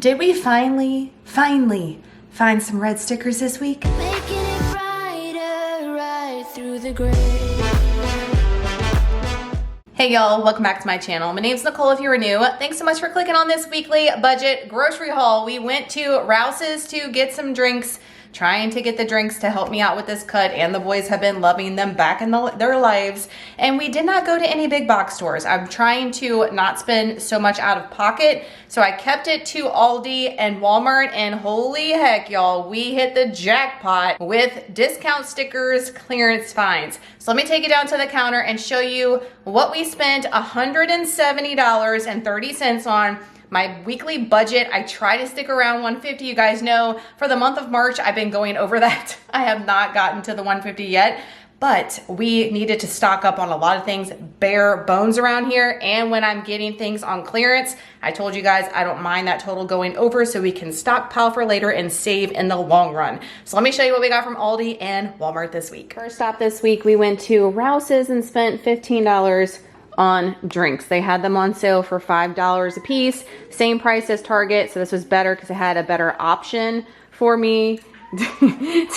Did we finally find some red stickers this week? Making it brighter right through the gray. Hey y'all, welcome back to my channel. My name's Nicole if you are new. Thanks so much for clicking on this weekly budget grocery haul. We went to Rouse's to get some drinks, trying to get the drinks to help me out with this cut, and the boys have been loving them back in their lives. And we did not go to any big box stores. I'm trying to not spend so much out of pocket, so I kept it to Aldi and Walmart, and holy heck y'all, we hit the jackpot with discount stickers, clearance finds. So let me take you down to the counter and show you what we spent $170.30 on. My weekly budget, I try to stick around 150. You guys know for the month of March, I've been going over that. I have not gotten to the 150 yet, but we needed to stock up on a lot of things, bare bones around here. And when I'm getting things on clearance, I told you guys I don't mind that total going over, so we can stockpile for later and save in the long run. So let me show you what we got from Aldi and Walmart this week. First stop this week, we went to Rouse's and spent $15 on drinks. They had them on sale for $5 a piece, same price as Target, so this was better because it had a better option for me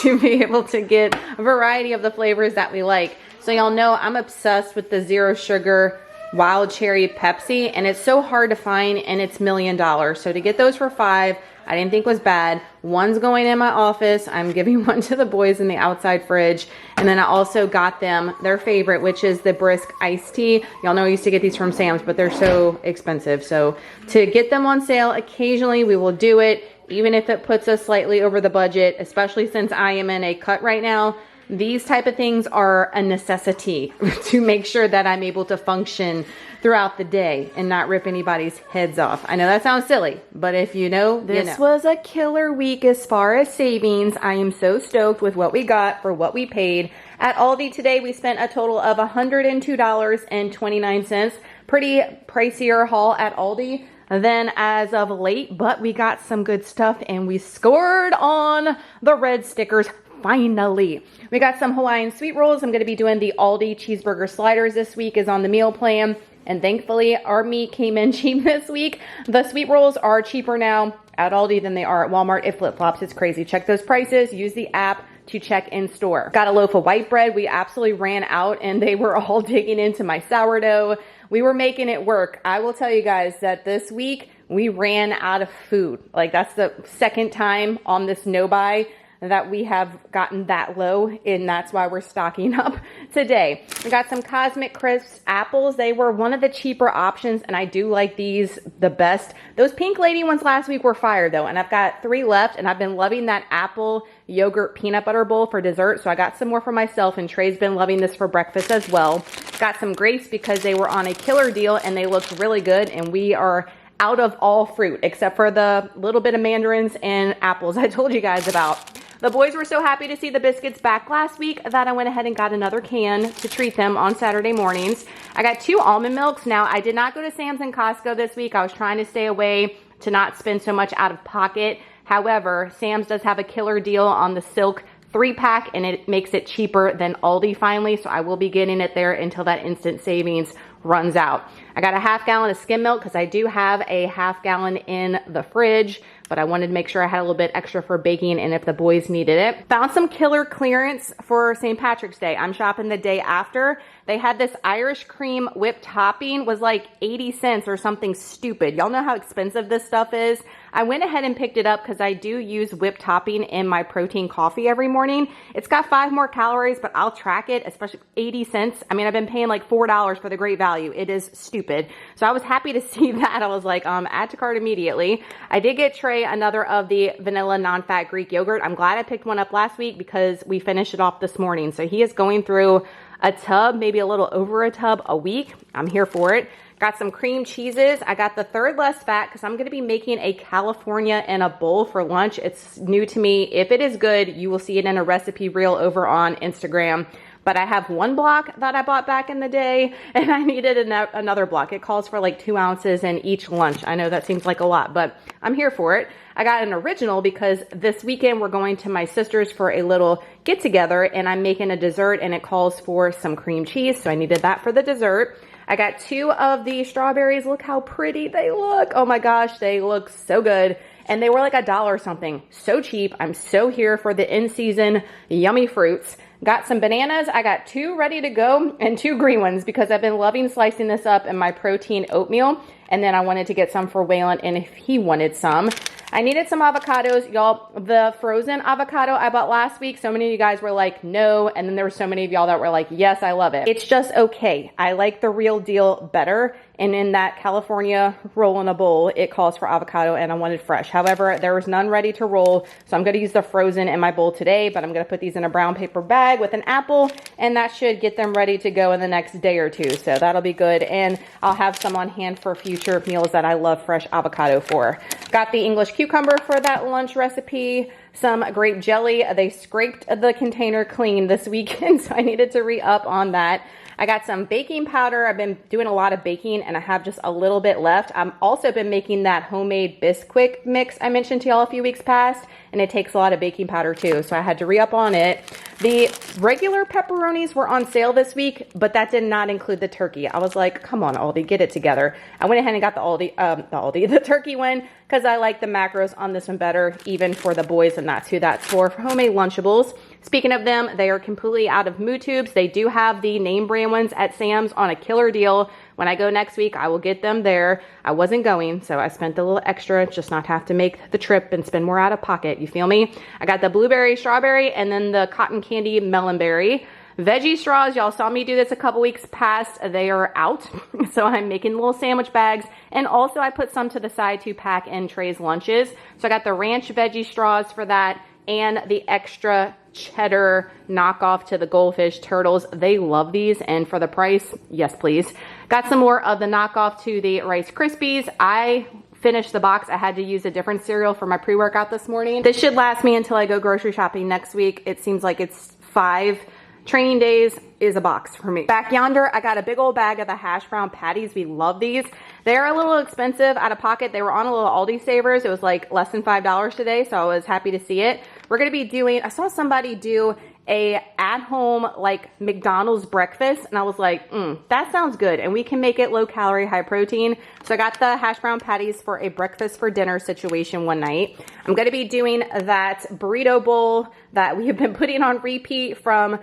to be able to get a variety of the flavors that we like. So y'all know I'm obsessed with the zero sugar wild cherry Pepsi, and it's so hard to find, and it's $1 million. So to get those for $5, I didn't think was bad. One's going in my office. I'm giving one to the boys in the outside fridge. And then I also got them their favorite, which is the Brisk iced tea. Y'all know I used to get these from Sam's, but they're so expensive. So to get them on sale, occasionally we will do it, even if it puts us slightly over the budget, especially since I am in a cut right now. These type of things are a necessity to make sure that I'm able to function throughout the day and not rip anybody's heads off. I know that sounds silly, but if you know, this was a killer week as far as savings. I am so stoked with what we got for what we paid. At Aldi today, we spent a total of $102.29. Pretty pricier haul at Aldi than as of late, but we got some good stuff and we scored on the red stickers. Finally, we got some Hawaiian sweet rolls. I'm going to be doing the Aldi cheeseburger sliders this week is on the meal plan. And thankfully, our meat came in cheap this week. The sweet rolls are cheaper now at Aldi than they are at Walmart. It flip-flops. It's crazy. Check those prices. Use the app to check in store. Got a loaf of white bread. We absolutely ran out and they were all digging into my sourdough. We were making it work. I will tell you guys that this week we ran out of food. Like, that's the second time on this no-buy that we have gotten that low, and that's why we're stocking up today. We got some Cosmic Crisps apples. They were one of the cheaper options, and I do like these the best. Those pink lady ones last week were fire though, and I've got 3 left, and I've been loving that apple yogurt peanut butter bowl for dessert, so I got some more for myself, and Trey's been loving this for breakfast as well. Got some grapes because they were on a killer deal, and they looked really good, and we are out of all fruit except for the little bit of mandarins and apples I told you guys about. The boys were so happy to see the biscuits back last week that I went ahead and got another can to treat them on Saturday mornings. I got 2 almond milks. Now, I did not go to Sam's and Costco this week. I was trying to stay away to not spend so much out of pocket. However, Sam's does have a killer deal on the Silk 3-pack, and it makes it cheaper than Aldi finally, so I will be getting it there until that instant savings runs out. I got a half gallon of skim milk because I do have a half gallon in the fridge, but I wanted to make sure I had a little bit extra for baking and if the boys needed it. Found some killer clearance for St. Patrick's Day. I'm shopping the day after. They had this Irish cream whipped topping, was like 80 cents or something stupid. Y'all know how expensive this stuff is. I went ahead and picked it up because I do use whipped topping in my protein coffee every morning. It's got 5 more calories, but I'll track it, especially 80 cents. I mean, I've been paying like $4 for the great value. It is stupid. So I was happy to see that. I was like, add to cart immediately. I did get Trey another of the vanilla non-fat Greek yogurt. I'm glad I picked one up last week because we finished it off this morning. So he is going through a tub, maybe a little over a tub a week. I'm here for it. Got some cream cheeses. I got the 3rd less fat because I'm going to be making a California in a bowl for lunch. It's new to me. If it is good, you will see it in a recipe reel over on Instagram. But I have 1 block that I bought back in the day, and I needed another block. It calls for like 2 ounces in each lunch. I know that seems like a lot, but I'm here for it. I got an original because this weekend we're going to my sister's for a little get together, and I'm making a dessert, and it calls for some cream cheese, so I needed that for the dessert. I got 2 of the strawberries. Look how pretty they look. Oh my gosh, they look so good. and they were like $1 or something. So cheap. I'm so here for the in-season yummy fruits. Got some bananas. I got 2 ready to go and 2 green ones because I've been loving slicing this up in my protein oatmeal. And then I wanted to get some for Waylon and if he wanted some. I needed some avocados. Y'all, the frozen avocado I bought last week, so many of you guys were like, no. And then there were so many of y'all that were like, yes, I love it. It's just okay. I like the real deal better. And in that California roll in a bowl, it calls for avocado and I wanted fresh. However, there was none ready to roll. So I'm going to use the frozen in my bowl today, but I'm going to put these in a brown paper bag with an apple and that should get them ready to go in the next day or 2. So that'll be good. And I'll have some on hand for future meals that I love fresh avocado for. Got the English cucumber for that lunch recipe. Some grape jelly. They scraped the container clean this weekend, so I needed to re-up on that. I got some baking powder. I've been doing a lot of baking and I have just a little bit left. I've also been making that homemade Bisquick mix I mentioned to y'all a few weeks past, and it takes a lot of baking powder too, so I had to re-up on it. The regular pepperonis were on sale this week, but that did not include the turkey. I was like, come on, Aldi, get it together. I went ahead and got the turkey one because I like the macros on this one better, even for the boys, and that's who that's for homemade Lunchables. Speaking of them, they are completely out of Moo Tubes. They do have the name brand ones at Sam's on a killer deal. When I go next week, I will get them there. I wasn't going, so I spent a little extra, just not have to make the trip and spend more out of pocket. You feel me? I got the blueberry, strawberry, and then the cotton candy melonberry. Veggie straws, y'all saw me do this a couple weeks past. They are out, so I'm making little sandwich bags. And also I put some to the side to pack in Trey's lunches. So I got the ranch veggie straws for that and the extra cheddar knockoff to the goldfish turtles. They love these, and for the price, yes please. Got some more of the knockoff to the Rice Krispies. I finished the box. I had to use a different cereal for my pre-workout this morning. This should last me until I go grocery shopping next week. It seems like it's 5 training days is a box for me. Back yonder, I got a big old bag of the hash brown patties. We love these. They're a little expensive out of pocket. They were on a little Aldi savers. It was like less than $5 today, so I was happy to see it. We're gonna be doing, I saw somebody do a at-home like McDonald's breakfast, and I was like, that sounds good, and we can make it low calorie, high protein. So I got the hash brown patties for a breakfast for dinner situation one night. I'm gonna be doing that burrito bowl that we have been putting on repeat from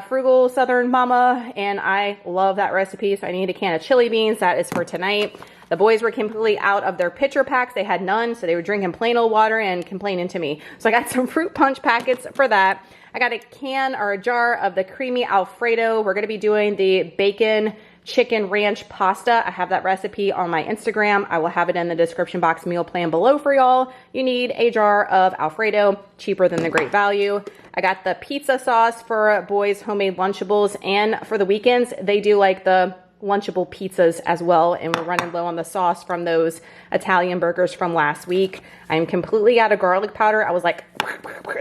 Frugal Southern Mama, and I love that recipe, so I need a can of chili beans. That is for tonight. The boys were completely out of their pitcher packs. They had none, so they were drinking plain old water and complaining to me. So I got some fruit punch packets for that. I got a can or a jar of the creamy Alfredo. We're going to be doing the bacon chicken ranch pasta. I have that recipe on my Instagram. I will have it in the description box meal plan below for y'all. You need a jar of Alfredo, cheaper than the Great Value. I got the pizza sauce for boys' homemade Lunchables, and for the weekends, they do like the Lunchable pizzas as well, and we're running low on the sauce from those Italian burgers from last week. I'm completely out of garlic powder. I was like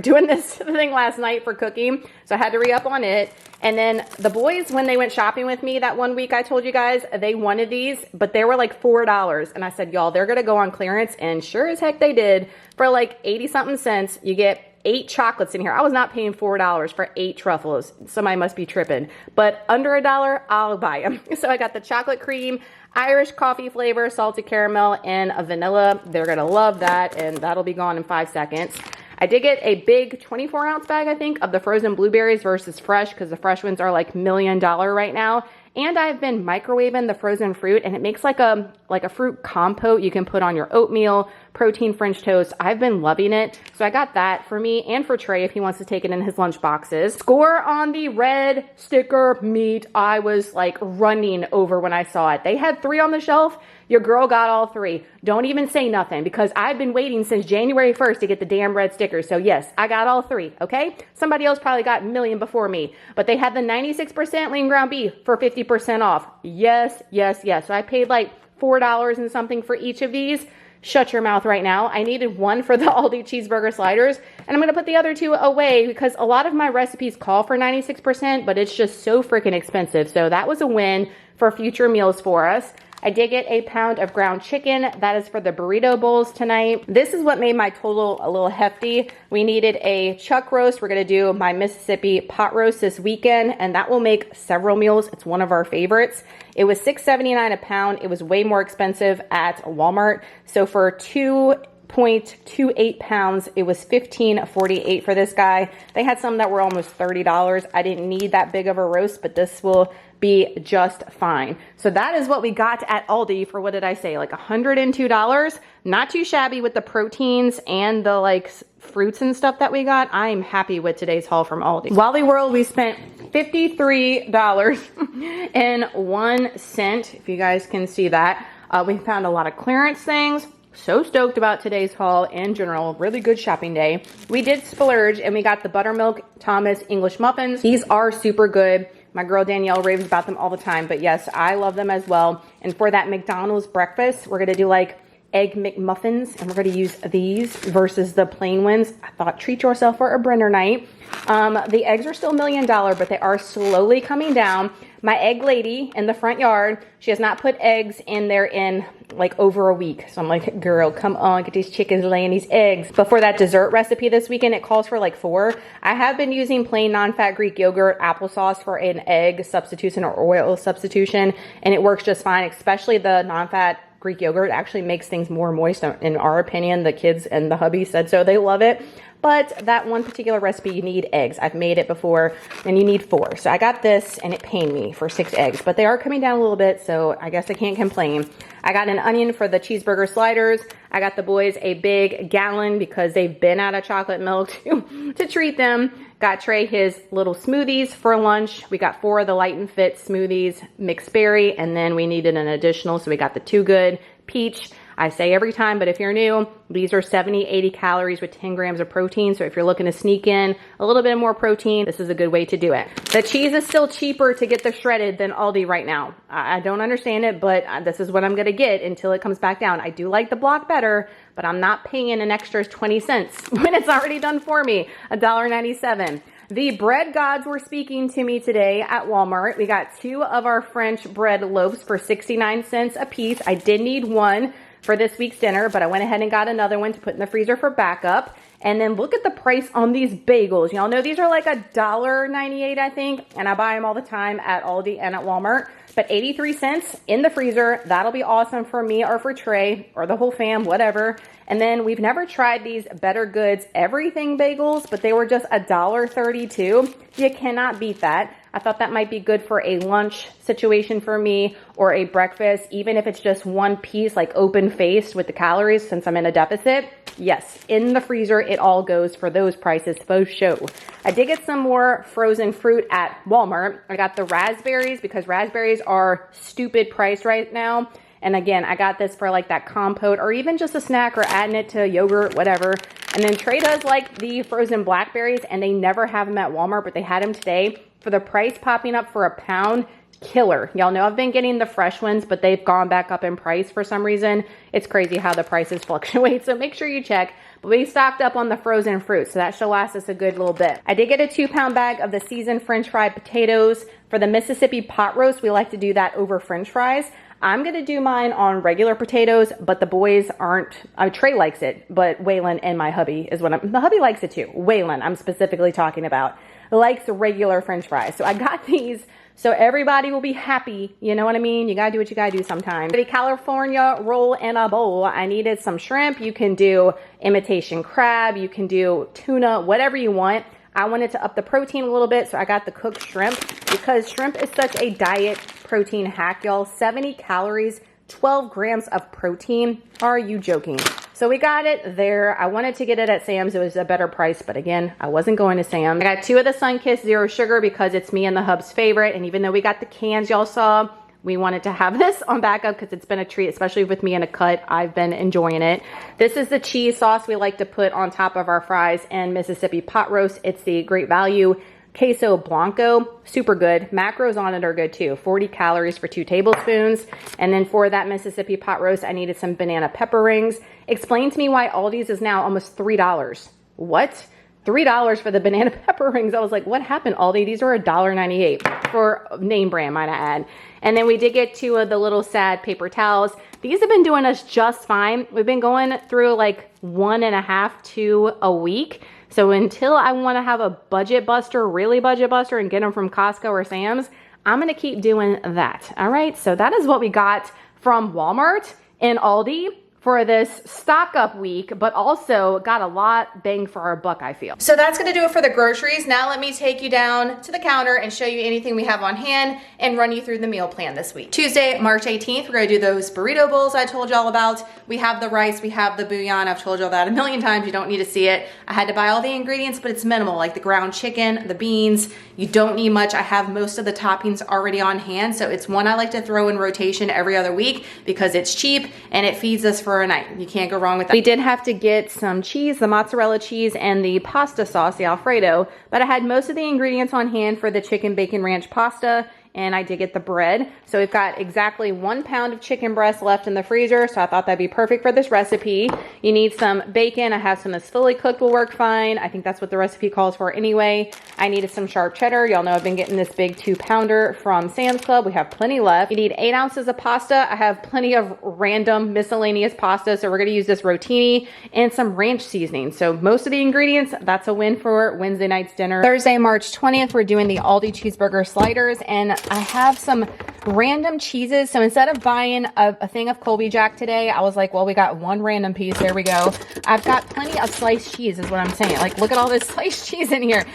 doing this thing last night for cooking, so I had to re-up on it. And then the boys, when they went shopping with me that one week I told you guys, they wanted these, but they were like $4. And I said, y'all, they're gonna go on clearance, and sure as heck they did. For like 80-something cents, you get 8 chocolates in here. I was not paying $4 for 8 truffles. Somebody must be tripping. But under $1, I'll buy them. So I got the chocolate cream, Irish coffee flavor, salted caramel, and a vanilla. They're gonna love that, and that'll be gone in 5 seconds. I did get a big 24-ounce bag, I think, of the frozen blueberries versus fresh, because the fresh ones are like $1 million right now. And I've been microwaving the frozen fruit, and it makes like a fruit compote you can put on your oatmeal, protein French toast. I've been loving it. So I got that for me and for Trey if he wants to take it in his lunch boxes. Score on the red sticker meat. I was like running over when I saw it. They had 3 on the shelf. Your girl got all 3. Don't even say nothing, because I've been waiting since January 1st to get the damn red stickers. So yes, I got all 3, okay? Somebody else probably got a million before me, but they had the 96% lean ground beef for 50% off. Yes, yes, yes. So I paid like $4 and something for each of these. Shut your mouth right now. I needed one for the Aldi cheeseburger sliders, and I'm going to put the other 2 away because a lot of my recipes call for 96%, but it's just so freaking expensive. So that was a win for future meals for us. I did get a pound of ground chicken. That is for the burrito bowls tonight. This is what made my total a little hefty. We needed a chuck roast. We're gonna do my Mississippi pot roast this weekend, and that will make several meals. It's one of our favorites. It was $6.79 a pound. It was way more expensive at Walmart. So for 2 0.28 pounds. It was $15.48 for this guy. They had some that were almost $30. I didn't need that big of a roast, but this will be just fine. So that is what we got at Aldi for, what did I say, like $102. Not too shabby with the proteins and the like fruits and stuff that we got. I am happy with today's haul from Aldi. Wally World, we spent $53.01, if you guys can see that. We found a lot of clearance things. So stoked about today's haul in general. Really good shopping day. We did splurge and we got the buttermilk Thomas English muffins. These are super good. My girl Danielle raves about them all the time, but yes, I love them as well. And for that McDonald's breakfast, we're gonna do like egg McMuffins, and we're gonna use these versus the plain ones. I thought, treat yourself for a Brenner night. The eggs are still $1 million, but they are slowly coming down. My egg lady in the front yard, she has not put eggs in there in like over a week. So I'm like, girl, come on, get these chickens laying these eggs. But for that dessert recipe this weekend, it calls for like 4. I have been using plain non-fat Greek yogurt applesauce for an egg substitution or oil substitution, and it works just fine, especially the non-fat Greek yogurt actually makes things more moist, in our opinion. The kids and the hubby said so. They love it. But that one particular recipe, you need eggs. I've made it before, and you need 4. So I got this, and it pained me for 6 eggs. But they are coming down a little bit, so I guess I can't complain. I got an onion for the cheeseburger sliders. I got the boys a big gallon because they've been out of chocolate milk to treat them. Got Trey his little smoothies for lunch. We got 4 of the Light and Fit smoothies, mixed berry, and then we needed an additional, so we got the Too Good peach. I say every time, but if you're new, these are 70, 80 calories with 10 grams of protein. So if you're looking to sneak in a little bit more protein, this is a good way to do it. The cheese is still cheaper to get the shredded than Aldi right now. I don't understand it, but this is what I'm gonna get until it comes back down. I do like the block better, but I'm not paying an extra 20 cents when it's already done for me, $1.97. The bread gods were speaking to me today at Walmart. We got 2 of our French bread loaves for 69 cents a piece. I did need 1 for this week's dinner, but I went ahead and got another one to put in the freezer for backup. And then look at the price on these bagels. Y'all know these are like $1.98, I think, and I buy them all the time at Aldi and at Walmart. But 83 cents in the freezer. That'll be awesome for me or for Trey or the whole fam, whatever. And then we've never tried these Better Goods Everything bagels, but they were just $1.32. You cannot beat that. I thought that might be good for a lunch situation for me or a breakfast, even if it's just one piece, like open-faced with the calories since I'm in a deficit. Yes, in the freezer, it all goes for those prices, faux show. I did get some more frozen fruit at Walmart. I got the raspberries because raspberries are stupid priced right now. And again, I got this for like that compote or even just a snack or adding it to yogurt, whatever. And then Trey does like the frozen blackberries, and they never have them at Walmart, but they had them today. For the price popping up for £1, killer. Y'all know I've been getting the fresh ones, but they've gone back up in price for some reason. It's crazy how the prices fluctuate, so make sure you check. But we stocked up on the frozen fruit, so that should last us a good little bit. I did get a 2-pound bag of the seasoned French fried potatoes. For the Mississippi pot roast, we like to do that over French fries. I'm gonna do mine on regular potatoes, but the boys aren't. Trey likes it, but Waylon and my hubby is what the hubby likes it too. Waylon, I'm specifically talking about, likes regular French fries. So I got these so everybody will be happy. You know what I mean? You gotta do what you gotta do sometimes. For the California roll in a bowl, I needed some shrimp. You can do imitation crab, you can do tuna, whatever you want. I wanted to up the protein a little bit, so I got the cooked shrimp because shrimp is such a diet protein hack, y'all. 70 calories, 12 grams of protein. Are you joking? So we got it there. I wanted to get it at Sam's. It was a better price, but again, I wasn't going to Sam's. I got 2 of the Sunkist Zero Sugar because it's me and the hub's favorite. And even though we got the cans y'all saw, we wanted to have this on backup because it's been a treat, especially with me in a cut. I've been enjoying it. This is the cheese sauce we like to put on top of our fries and Mississippi pot roast. It's the Great Value Queso Blanco, super good. Macros on it are good too. 40 calories for 2 tablespoons. And then for that Mississippi pot roast, I needed some banana pepper rings. Explain to me why Aldi's is now almost $3. What? $3 for the banana pepper rings. I was like, what happened, Aldi? These are $1.98 for name brand, might I add. And then we did get 2 of the little sad paper towels. These have been doing us just fine. We've been going through like 1.5 to a week. So until I want to have a budget buster, really budget buster, and get them from Costco or Sam's, I'm going to keep doing that. All right. So that is what we got from Walmart and Aldi for this stock up week, but also got a lot bang for our buck, I feel. So that's gonna do it for the groceries. Now let me take you down to the counter and show you anything we have on hand and run you through the meal plan this week. Tuesday, March 18th, we're gonna do those burrito bowls I told y'all about. We have the rice, we have the bouillon. I've told y'all that a million times, you don't need to see it. I had to buy all the ingredients, but it's minimal, like the ground chicken, the beans. You don't need much. I have most of the toppings already on hand, so it's one I like to throw in rotation every other week because it's cheap and it feeds us for a night. You can't go wrong with that. We did have to get some cheese, the mozzarella cheese, and the pasta sauce, the Alfredo, but I had most of the ingredients on hand for the chicken bacon ranch pasta, and I did get the bread. So we've got exactly 1 pound of chicken breast left in the freezer, so I thought that'd be perfect for this recipe. You need some bacon. I have some that's fully cooked, will work fine. I think that's what the recipe calls for anyway. I needed some sharp cheddar. Y'all know I've been getting this big 2-pounder from Sam's Club. We have plenty left. You need 8 ounces of pasta. I have plenty of random miscellaneous pasta, so we're gonna use this rotini and some ranch seasoning. So most of the ingredients, that's a win for Wednesday night's dinner. Thursday, March 20th, we're doing the Aldi cheeseburger sliders, and I have some random cheeses. So instead of buying a thing of Colby Jack today, I was like, well, we got one random piece. There we go. I've got plenty of sliced cheese is what I'm saying. Like, look at all this sliced cheese in here.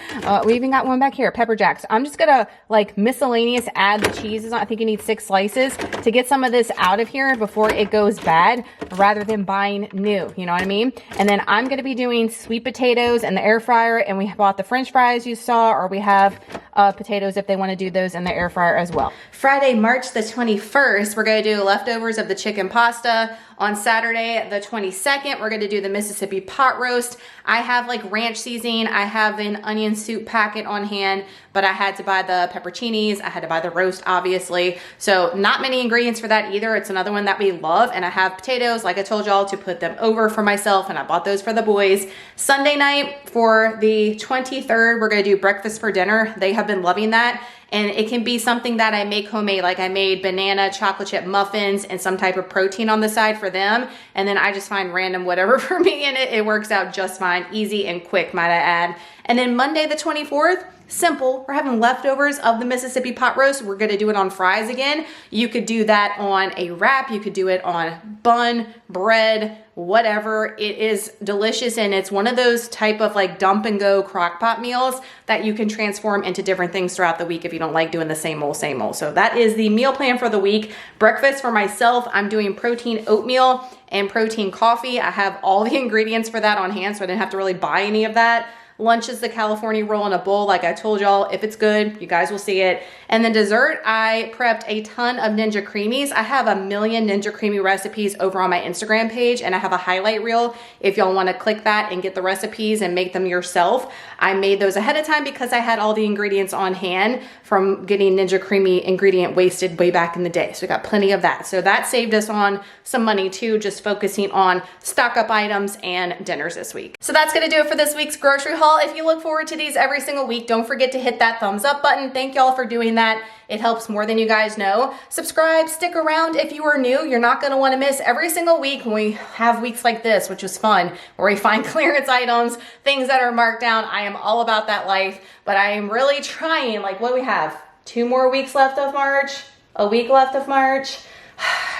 We even got one back here, pepper jacks. I'm just gonna like miscellaneous add the cheeses. I think you need 6 slices to get some of this out of here before it goes bad, rather than buying new, you know what I mean? And then I'm gonna be doing sweet potatoes in the air fryer, and we bought the French fries you saw, or we have potatoes if they wanna do those in the air fryer as well. Friday, March the 21st, we're gonna do leftovers of the chicken pasta. On Saturday, the 22nd, we're gonna do the Mississippi pot roast. I have like ranch seasoning. I have an onion soup packet on hand, but I had to buy the pepperoncinis. I had to buy the roast, obviously. So not many ingredients for that either. It's another one that we love. And I have potatoes, like I told y'all, to put them over for myself, and I bought those for the boys. Sunday night, for the 23rd, we're gonna do breakfast for dinner. They have been loving that. And it can be something that I make homemade, like I made banana chocolate chip muffins and some type of protein on the side for them. And then I just find random whatever for me in it. It works out just fine, easy and quick, might I add. And then Monday the 24th, simple, we're having leftovers of the Mississippi pot roast. We're gonna do it on fries again. You could do that on a wrap. You could do it on bun, bread, whatever. It is delicious, and it's one of those type of like dump and go crock pot meals that you can transform into different things throughout the week if you don't like doing the same old, same old. So that is the meal plan for the week. Breakfast for myself, I'm doing protein oatmeal and protein coffee. I have all the ingredients for that on hand, so I didn't have to really buy any of that. Lunch is the California roll in a bowl, like I told y'all. If it's good, you guys will see it. And then dessert, I prepped a ton of Ninja Creamies. I have a million Ninja Creamy recipes over on my Instagram page, and I have a highlight reel if y'all want to click that and get the recipes and make them yourself. I made those ahead of time because I had all the ingredients on hand from getting Ninja Creamy ingredient wasted way back in the day. So we got plenty of that. So that saved us on some money too, just focusing on stock up items and dinners this week. So that's gonna do it for this week's grocery haul. If you look forward to these every single week, don't forget to hit that thumbs up button. Thank y'all for doing that. It helps more than you guys know. Subscribe, stick around if you are new. You're not gonna wanna miss every single week when we have weeks like this, which is fun, where we find clearance items, things that are marked down. I am all about that life, but I am really trying, like what do we have? 2 more weeks left of March, a week left of March.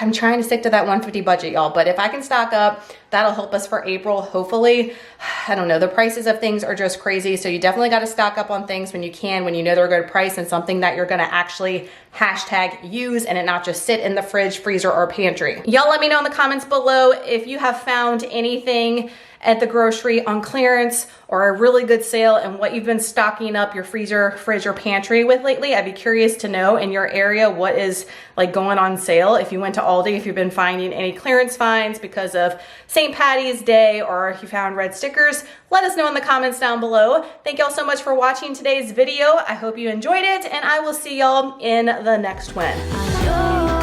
I'm trying to stick to that 150 budget, y'all, but if I can stock up, that'll help us for April, hopefully. I don't know, the prices of things are just crazy, so you definitely got to stock up on things when you can, when you know they're a good price and something that you're gonna actually #use and it not just sit in the fridge, freezer, or pantry. Y'all let me know in the comments below if you have found anything at the grocery on clearance or a really good sale and what you've been stocking up your freezer, fridge, or pantry with lately. I'd be curious to know in your area what is like going on sale. If you went to Aldi, if you've been finding any clearance finds because of St. Patty's Day, or if you found red stickers, let us know in the comments down below. Thank y'all so much for watching today's video. I hope you enjoyed it, and I will see y'all in the next one.